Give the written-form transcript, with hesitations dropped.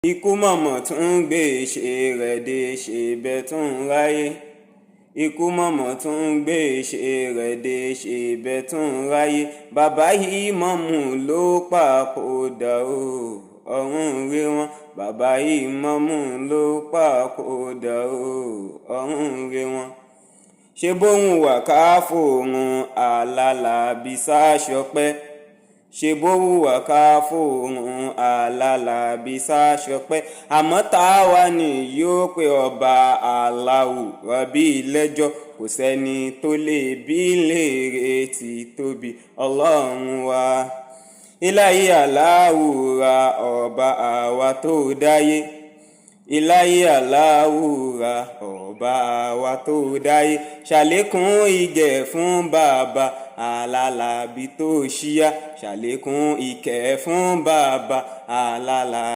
Ikú mọ̀mọ̀ tún ń gbé ṣe rẹ̀ dé ṣe bẹ́ẹ̀ tún ń ráyé. Ikú mọ̀mọ̀ tún ń gbé ṣe rẹ̀ dé ṣe bẹ́ẹ̀ tún ń ráyé. Bàbá yìí mọ̀mù ló papòdà o, ọ̀run rè wọ́n. Bàbá yìí mọ̀mù ló papòdà o, ọ̀run rè wọ́n. Ṣé bóun wà ká fòrun àlàlàbí sáṣọpẹ́? Ṣé bóun wà ká fòrun àlàlàbí sáṣọpẹ́? Àmọ́ táwa ni yóò pe ọba Allahu Rabbi lẹ́jọ́. Kò sẹ́ni tó lè bí léèrè tí tóbi Ọlọ́run wa. Ilahi Allahu ra ọba àwa tó dáyé. Ilahi Allahu ra ọba àwa tó dáyé. Ṣàlékún ìgẹ̀ fún bàbá Alálàbí tó ṣíyá. Ṣàlékún ìkẹ́ fún bàbá Alálàbí.